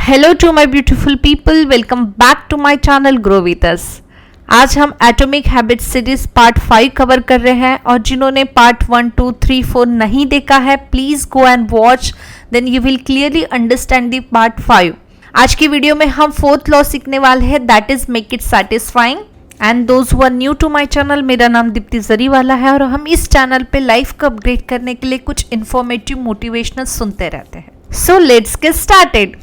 Hello to my beautiful people, welcome back to my channel grow with us. आज हम atomic habits series part 5 cover कर रहे हैं और जिन्होंने पार्ट 1, 2, 3, 4 नहीं देखा है please go and watch, then you will clearly understand the part 5। आज की वीडियो में हम 4th लॉ सीखने वाले हैं, that is make it satisfying. And those who are new to my channel, मेरा नाम दीप्ति जरीवाला है और हम इस चैनल पे लाइफ को अपग्रेड करने के लिए कुछ इंफॉर्मेटिव मोटिवेशनल सुनते रहते हैं। So let's get started.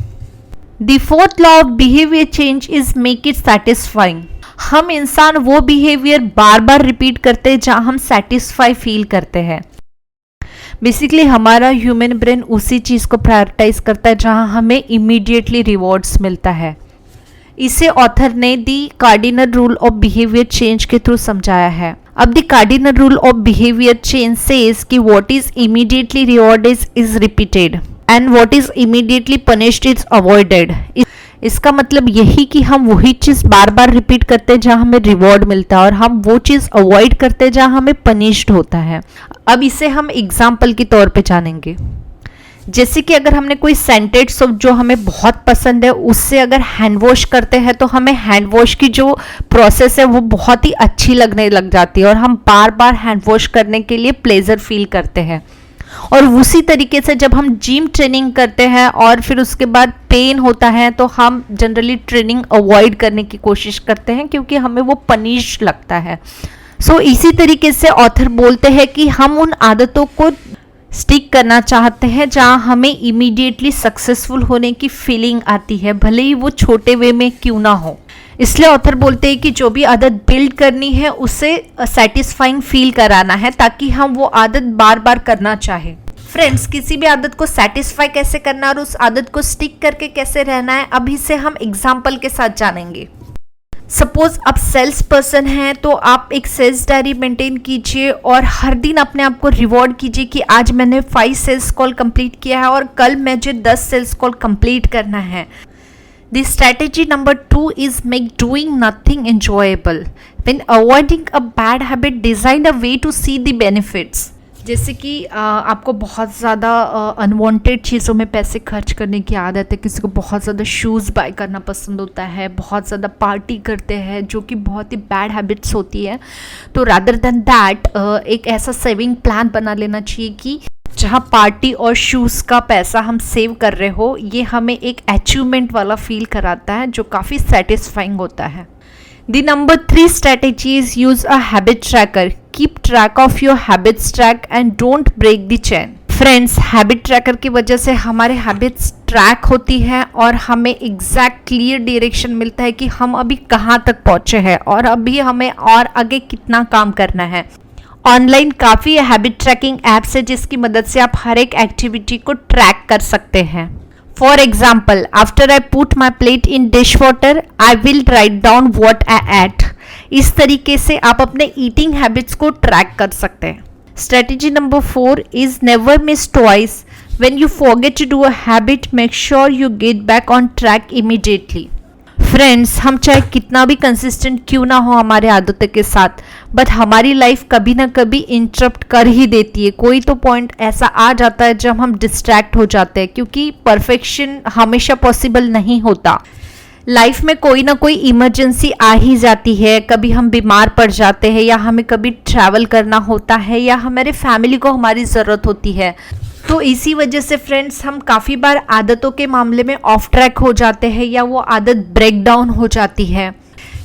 The fourth law of behavior change is make it satisfying। हम इंसान वो बिहेवियर बार बार रिपीट करते हैं जहाँ हम सेटिस्फाई फील करते हैं। बेसिकली हमारा ह्यूमन ब्रेन उसी चीज़ को प्रायोरिटाइज करता है जहाँ हमें इमीडिएटली रिवॉर्ड्स मिलता है। इसे ऑथर ने the cardinal rule of behaviour change के थ्रू समझाया है। अब the cardinal rule of behaviour change says कि what is immediately rewarded is repeated and what is immediately punished is avoided. इसका मतलब यही कि हम वही चीज बार बार रिपीट करते हैं जहां हमें रिवॉर्ड मिलता है और हम वो चीज अवॉइड करते हैं जहां हमें पनिश्ड होता है। अब इसे हम एग्जाम्पल के तौर पे जानेंगे। जैसे कि अगर हमने कोई सेंटेड सोप जो हमें बहुत पसंद है उससे अगर हैंड वॉश करते हैं तो हमें हैंड वॉश की जो प्रोसेस है वो बहुत ही अच्छी लगने लग जाती है और हम बार बार हैंड वॉश करने के लिए प्लेजर फील करते हैं। और उसी तरीके से जब हम जिम ट्रेनिंग करते हैं और फिर उसके बाद पेन होता है तो हम जनरली ट्रेनिंग अवॉइड करने की कोशिश करते हैं क्योंकि हमें वो पनिश लगता है। सो इसी तरीके से ऑथर बोलते हैं कि हम उन आदतों को स्टिक करना चाहते हैं जहां हमें इमीडिएटली सक्सेसफुल होने की फीलिंग आती है, भले ही वो छोटे वे में क्यों ना हो। इसलिए ऑथर बोलते हैं कि जो भी आदत बिल्ड करनी है उसे सेटिस्फाइंग फील कराना है ताकि हम वो आदत बार बार करना चाहें। फ्रेंड्स, किसी भी आदत को सेटिस्फाई कैसे करना और उस आदत को स्टिक करके कैसे रहना है, अभी से हम एग्जाम्पल के साथ जानेंगे। सपोज आप सेल्स पर्सन हैं तो आप एक सेल्स डायरी मेंटेन कीजिए और हर दिन अपने आप को रिवॉर्ड कीजिए कि आज मैंने 5 सेल्स कॉल कंप्लीट किया है और कल मुझे 10 सेल्स कॉल कंप्लीट करना है। The strategy number 2 is make doing nothing enjoyable. When avoiding a bad habit, design a way to see the benefits. जैसे कि आपको बहुत ज़्यादा अनवांटेड चीज़ों में पैसे खर्च करने की आदत है, किसी को बहुत ज़्यादा शूज़ बाय करना पसंद होता है, बहुत ज़्यादा पार्टी करते हैं जो कि बहुत ही बैड हैबिट्स होती है। तो रादर देन दैट एक ऐसा सेविंग प्लान बना लेना चाहिए कि जहाँ पार्टी और शूज़ का पैसा हम सेव कर रहे हो, ये हमें एक अचीवमेंट वाला फील कराता है जो काफ़ी सेटिस्फाइंग होता है। The number 3 strategy is use a habit tracker. Keep track of your habits track and don't break the chain. Friends, habit tracker की वजह से हमारे हैबिट्स ट्रैक होती है और हमें एग्जैक्ट क्लियर डायरेक्शन मिलता है कि हम अभी कहाँ तक पहुँचे हैं और अभी हमें और आगे कितना काम करना है। ऑनलाइन काफ़ी हैबिट ट्रैकिंग ऐप्स है जिसकी मदद से आप हर एक एक्टिविटी को ट्रैक कर सकते हैं। For example, after I put my plate in dish water I will write down what I ate. इस तरीके से आप अपने ईटिंग हैबिट्स को ट्रैक कर सकते हैं। Strategy number 4 is never miss twice. When you forget to do a habit, make sure you get back on track immediately. Friends, हम चाहे कितना भी कंसिस्टेंट क्यों ना हो हमारे आदतों के साथ, बट हमारी लाइफ कभी ना कभी इंटरप्ट कर ही देती है। कोई तो पॉइंट ऐसा आ जाता है जब हम डिस्ट्रैक्ट हो जाते हैं क्योंकि परफेक्शन हमेशा पॉसिबल नहीं होता। लाइफ में कोई ना कोई इमरजेंसी आ ही जाती है, कभी हम बीमार पड़ जाते हैं या हमें कभी ट्रैवल करना होता है या हमारे फैमिली को हमारी ज़रूरत होती है। तो इसी वजह से फ्रेंड्स, हम काफ़ी बार आदतों के मामले में ऑफ ट्रैक हो जाते हैं या वो आदत ब्रेक डाउन हो जाती है।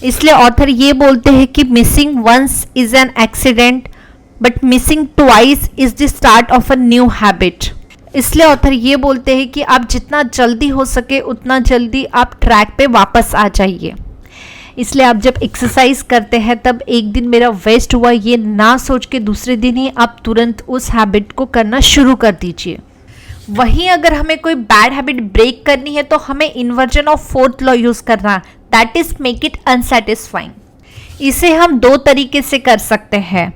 इसलिए ऑथर ये बोलते हैं कि missing once is an accident but missing twice is the start of a new habit. इसलिए ऑथर ये बोलते हैं कि आप जितना जल्दी हो सके उतना जल्दी आप ट्रैक पे वापस आ जाइए। इसलिए आप जब एक्सरसाइज करते हैं तब एक दिन मेरा वेस्ट हुआ ये ना सोच के दूसरे दिन ही आप तुरंत उस हैबिट को करना शुरू कर दीजिए। वहीं अगर हमें कोई बैड हैबिट ब्रेक करनी है तो हमें inversion of 4th law use करना है, that is make it unsatisfying. इसे हम 2 तरीके से कर सकते हैं।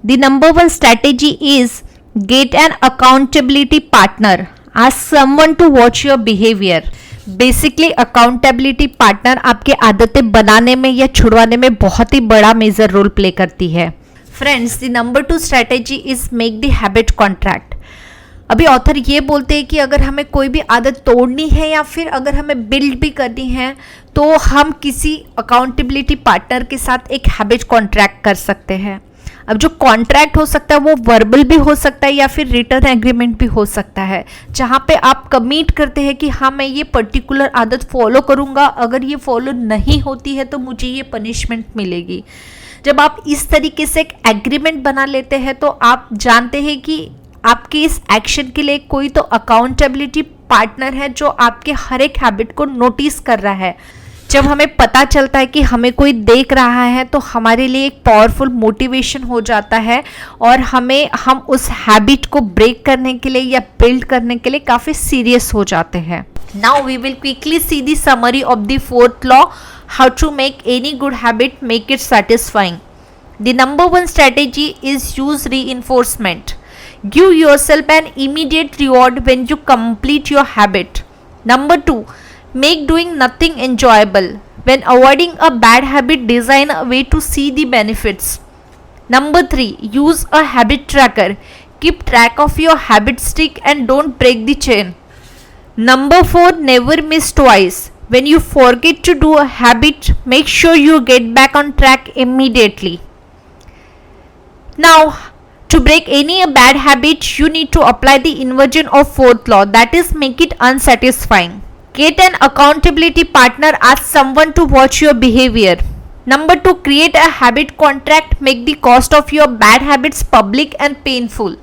The number 1 strategy is get an accountability partner. Ask someone to watch your behaviour. Basically accountability partner आपके आदतें बनाने में या छुड़वाने में बहुत ही बड़ा मेजर रोल प्ले करती है। Friends, the number 2 strategy is make the habit contract. अभी ऑथर ये बोलते हैं कि अगर हमें कोई भी आदत तोड़नी है या फिर अगर हमें बिल्ड भी करनी है तो हम किसी अकाउंटेबिलिटी पार्टनर के साथ एक हैबिट कॉन्ट्रैक्ट कर सकते हैं। अब जो कॉन्ट्रैक्ट हो सकता है वो वर्बल भी हो सकता है या फिर रिटर्न एग्रीमेंट भी हो सकता है, जहाँ पे आप कमिट करते हैं कि हाँ मैं ये पर्टिकुलर आदत फॉलो करूँगा, अगर ये फॉलो नहीं होती है तो मुझे ये पनिशमेंट मिलेगी। जब आप इस तरीके से एक एग्रीमेंट बना लेते हैं तो आप जानते हैं कि आपके इस एक्शन के लिए कोई तो अकाउंटेबिलिटी पार्टनर है जो आपके हर एक हैबिट को नोटिस कर रहा है। जब हमें पता चलता है कि हमें कोई देख रहा है तो हमारे लिए एक पावरफुल मोटिवेशन हो जाता है और हम उस हैबिट को ब्रेक करने के लिए या बिल्ड करने के लिए काफ़ी सीरियस हो जाते हैं। Now we will quickly see the summary of the fourth law, how to make any good habit make it satisfying. The number one strategy is use reinforcement. Give yourself an immediate reward when you complete your habit. Number two, make doing nothing enjoyable. When avoiding a bad habit, design a way to see the benefits. Number three, use a habit tracker. Keep track of your habit stick and don't break the chain. Number four, never miss twice. When you forget to do a habit, make sure you get back on track immediately. Now, to break any bad habit, you need to apply the inversion of fourth law, that is, make it unsatisfying. Get an accountability partner, ask someone to watch your behavior. Number two, create a habit contract, make the cost of your bad habits public and painful.